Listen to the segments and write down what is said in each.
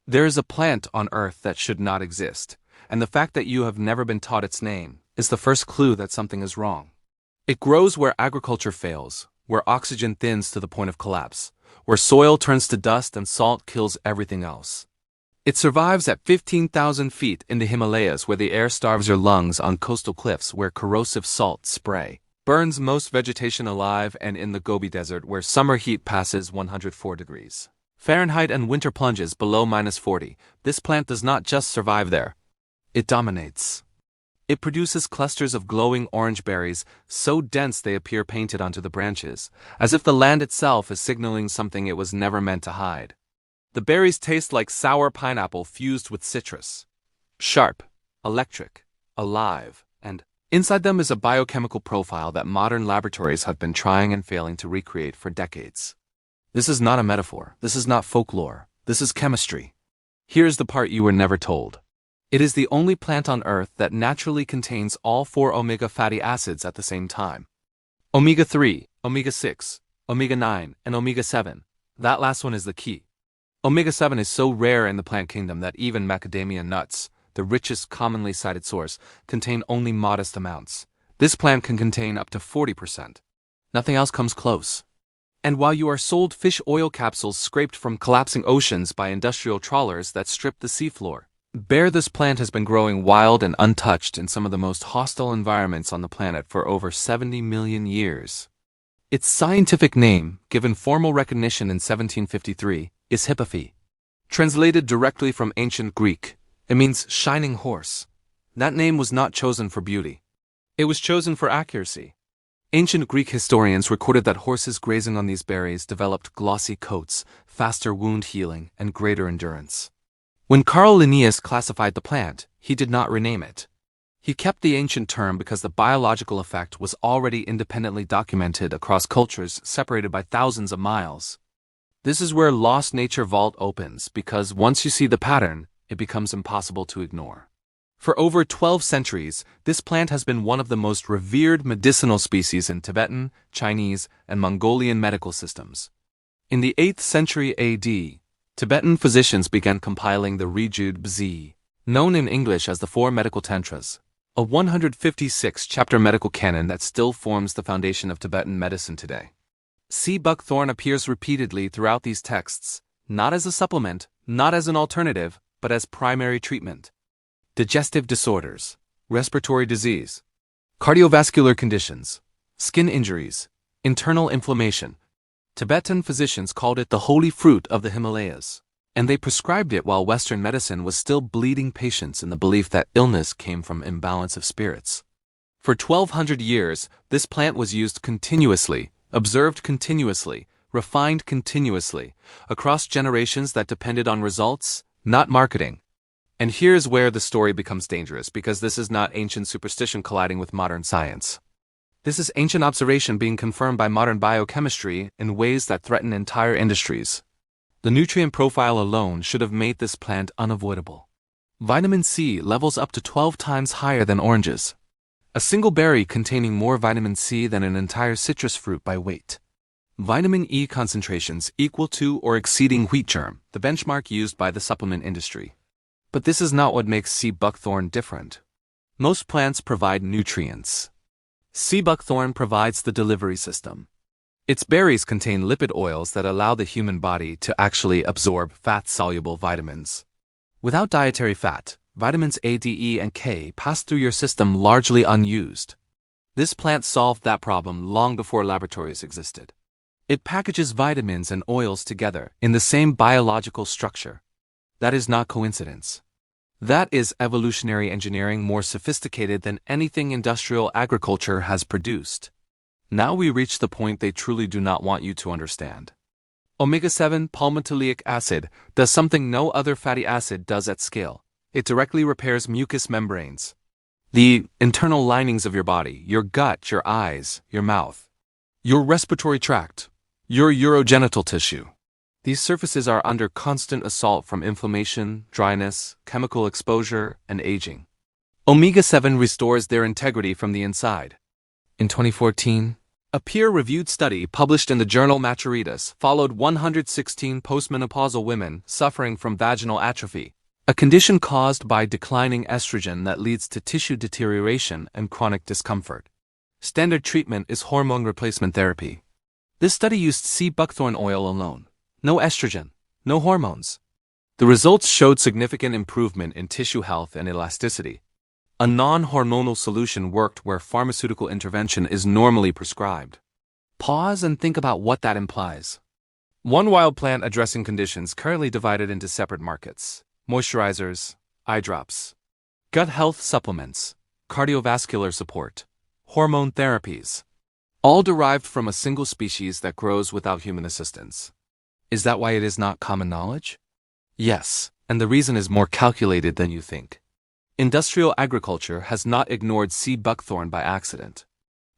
There is a plant on Earth that should not exist, and the fact that you have never been taught its name is the first clue that something is wrong. It grows where agriculture fails, where oxygen thins to the point of collapse, where soil turns to dust and salt kills everything else. It survives at 15,000 feet in the Himalayas, where the air starves your lungs, on coastal cliffs where corrosive salt spray burns most vegetation alive, and in the Gobi Desert where summer heat passes 104 degrees Fahrenheit and winter plunges below -40. This plant does not just survive there. It dominates. It produces clusters of glowing orange berries, so dense they appear painted onto the branches, as if the land itself is signaling something it was never meant to hide. The berries taste like sour pineapple fused with citrus. Sharp, electric, alive, and inside them is a biochemical profile that modern laboratories have been trying and failing to recreate for decades. This is not a metaphor. This is not folklore. This is chemistry. Here's the part you were never told. It is the only plant on Earth that naturally contains all 4 omega fatty acids at the same time. Omega-3, omega-6, omega-9, and omega-7. That last one is the key. Omega-7 is so rare in the plant kingdom that even macadamia nuts, the richest commonly cited source, contain only modest amounts. This plant can contain up to 40%. Nothing else comes close. And while you are sold fish oil capsules scraped from collapsing oceans by industrial trawlers that strip the seafloor, this plant has been growing wild and untouched in some of the most hostile environments on the planet for over 70 million years. Its scientific name, given formal recognition in 1753, is hippophae. Translated directly from ancient Greek, it means shining horse. That name was not chosen for beauty. It was chosen for accuracy. Ancient Greek historians recorded that horses grazing on these berries developed glossy coats, faster wound healing, and greater endurance. When Carl Linnaeus classified the plant, he did not rename it. He kept the ancient term because the biological effect was already independently documented across cultures separated by thousands of miles. This is where Lost Nature Vault opens, because once you see the pattern, it becomes impossible to ignore. For over 12 centuries, this plant has been one of the most revered medicinal species in Tibetan, Chinese, and Mongolian medical systems. In the 8th century AD, Tibetan physicians began compiling the Rijud Bzi, known in English as the Four Medical Tantras, a 156-chapter medical canon that still forms the foundation of Tibetan medicine today. C. Buckthorn appears repeatedly throughout these texts, not as a supplement, not as an alternative, but as primary treatment. Digestive disorders, respiratory disease, cardiovascular conditions, skin injuries, internal inflammation. Tibetan physicians called it the holy fruit of the Himalayas, and they prescribed it while Western medicine was still bleeding patients in the belief that illness came from imbalance of spirits. For 1,200 years, this plant was used continuously, observed continuously, refined continuously, across generations that depended on results, not marketing. And here's where the story becomes dangerous, because this is not ancient superstition colliding with modern science. This is ancient observation being confirmed by modern biochemistry in ways that threaten entire industries. The nutrient profile alone should have made this plant unavoidable. Vitamin C levels up to 12 times higher than oranges. A single berry containing more vitamin C than an entire citrus fruit by weight. Vitamin E concentrations equal to or exceeding wheat germ, the benchmark used by the supplement industry. But this is not what makes C. buckthorn different. Most plants provide nutrients. C. buckthorn provides the delivery system. Its berries contain lipid oils that allow the human body to actually absorb fat-soluble vitamins. Without dietary fat, vitamins A, D, E, and K pass through your system largely unused. This plant solved that problem long before laboratories existed. It packages vitamins and oils together in the same biological structure. That is not coincidence. That is evolutionary engineering more sophisticated than anything industrial agriculture has produced. Now we reach the point they truly do not want you to understand. Omega-7 palmitoleic acid does something no other fatty acid does at scale. It directly repairs mucous membranes, the internal linings of your body, your gut, your eyes, your mouth, your respiratory tract, your urogenital tissue. These surfaces are under constant assault from inflammation, dryness, chemical exposure, and aging. Omega-7 restores their integrity from the inside. In 2014, A peer-reviewed study published in the journal Maturitas followed 116 postmenopausal women suffering from vaginal atrophy, a condition caused by declining estrogen that leads to tissue deterioration and chronic discomfort. Standard treatment is hormone replacement therapy. This study used sea buckthorn oil alone. No estrogen, no hormones. The results showed significant improvement in tissue health and elasticity. A non-hormonal solution worked where pharmaceutical intervention is normally prescribed. Pause and think about what that implies. One wild plant addressing conditions currently divided into separate markets: moisturizers, eye drops, gut health supplements, cardiovascular support, hormone therapies, all derived from a single species that grows without human assistance. Is that why it is not common knowledge? Yes, and the reason is more calculated than you think. Industrial agriculture has not ignored sea buckthorn by accident.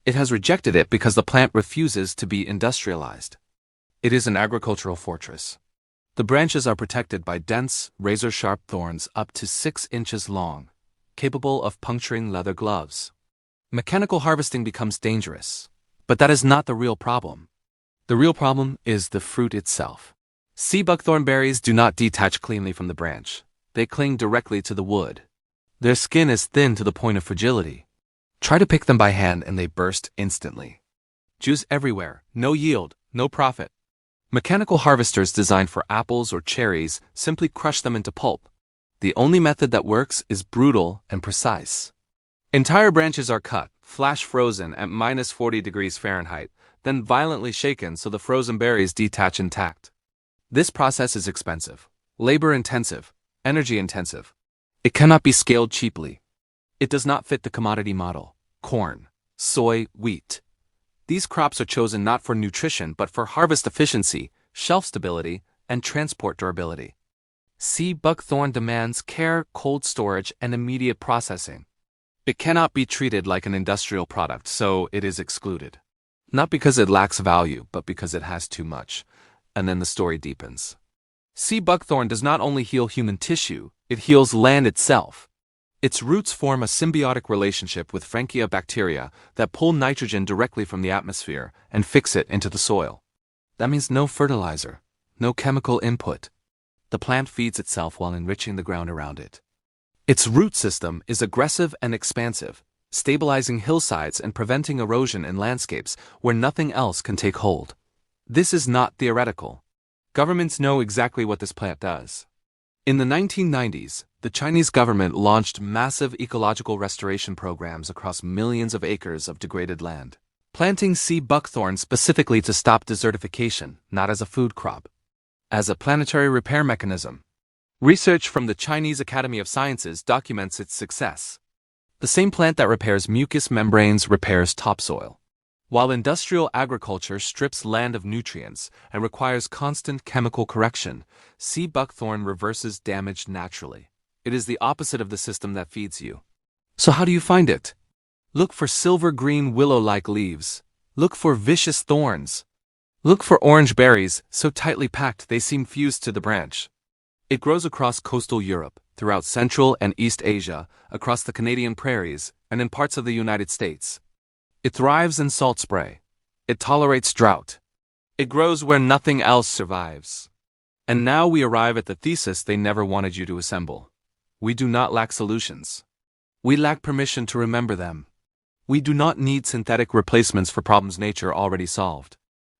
It has rejected it because the plant refuses to be industrialized. It is an agricultural fortress. The branches are protected by dense, razor-sharp thorns up to 6 inches long, capable of puncturing leather gloves. Mechanical harvesting becomes dangerous, but that is not the real problem. The real problem is the fruit itself. Sea buckthorn berries do not detach cleanly from the branch. They cling directly to the wood. Their skin is thin to the point of fragility. Try to pick them by hand and they burst instantly. Juice everywhere, no yield, no profit. Mechanical harvesters designed for apples or cherries simply crush them into pulp. The only method that works is brutal and precise. Entire branches are cut, flash frozen at -40 degrees Fahrenheit, then violently shaken so the frozen berries detach intact. This process is expensive, labor-intensive, energy-intensive. It cannot be scaled cheaply. It does not fit the commodity model: corn, soy, wheat. These crops are chosen not for nutrition but for harvest efficiency, shelf stability, and transport durability. Sea buckthorn demands care, cold storage, and immediate processing. It cannot be treated like an industrial product, so it is excluded. Not because it lacks value, but because it has too much. And then the story deepens. Sea buckthorn does not only heal human tissue, it heals land itself. Its roots form a symbiotic relationship with Frankia bacteria that pull nitrogen directly from the atmosphere and fix it into the soil. That means no fertilizer, no chemical input. The plant feeds itself while enriching the ground around it. Its root system is aggressive and expansive, stabilizing hillsides and preventing erosion in landscapes where nothing else can take hold. This is not theoretical. Governments know exactly what this plant does. In the 1990s, the Chinese government launched massive ecological restoration programs across millions of acres of degraded land, planting sea buckthorn specifically to stop desertification, not as a food crop, as a planetary repair mechanism. Research from the Chinese Academy of Sciences documents its success. The same plant that repairs mucous membranes repairs topsoil. While industrial agriculture strips land of nutrients and requires constant chemical correction, sea buckthorn reverses damage naturally. It is the opposite of the system that feeds you. So how do you find it? Look for silver-green willow-like leaves. Look for vicious thorns. Look for orange berries so tightly packed they seem fused to the branch. It grows across coastal Europe, throughout Central and East Asia, across the Canadian prairies, and in parts of the United States. It thrives in salt spray. It tolerates drought. It grows where nothing else survives. And now we arrive at the thesis they never wanted you to assemble. We do not lack solutions. We lack permission to remember them. We do not need synthetic replacements for problems nature already solved.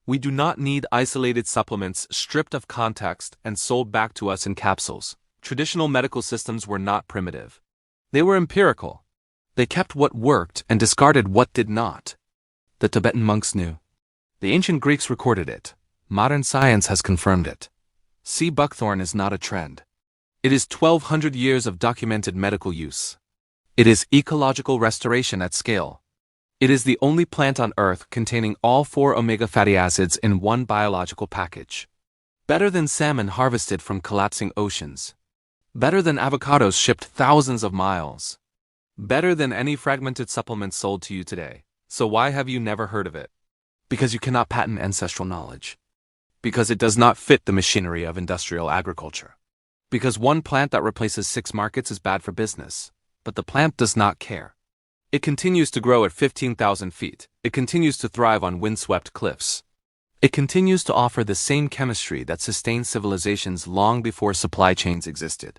We do not need isolated supplements stripped of context and sold back to us in capsules. Traditional medical systems were not primitive. They were empirical. They kept what worked and discarded what did not. The Tibetan monks knew. The ancient Greeks recorded it. Modern science has confirmed it. Sea buckthorn is not a trend. It is 1,200 years of documented medical use. It is ecological restoration at scale. It is the only plant on Earth containing all 4 omega fatty acids in one biological package. Better than salmon harvested from collapsing oceans. Better than avocados shipped thousands of miles. Better than any fragmented supplement sold to you today. So why have you never heard of it? Because you cannot patent ancestral knowledge. Because it does not fit the machinery of industrial agriculture. Because one plant that replaces 6 markets is bad for business. But the plant does not care. It continues to grow at 15,000 feet. It continues to thrive on windswept cliffs. It continues to offer the same chemistry that sustained civilizations long before supply chains existed.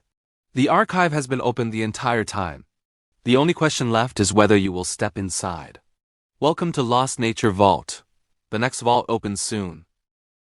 The archive has been open the entire time. The only question left is whether you will step inside. Welcome to Lost Nature Vault. The next vault opens soon.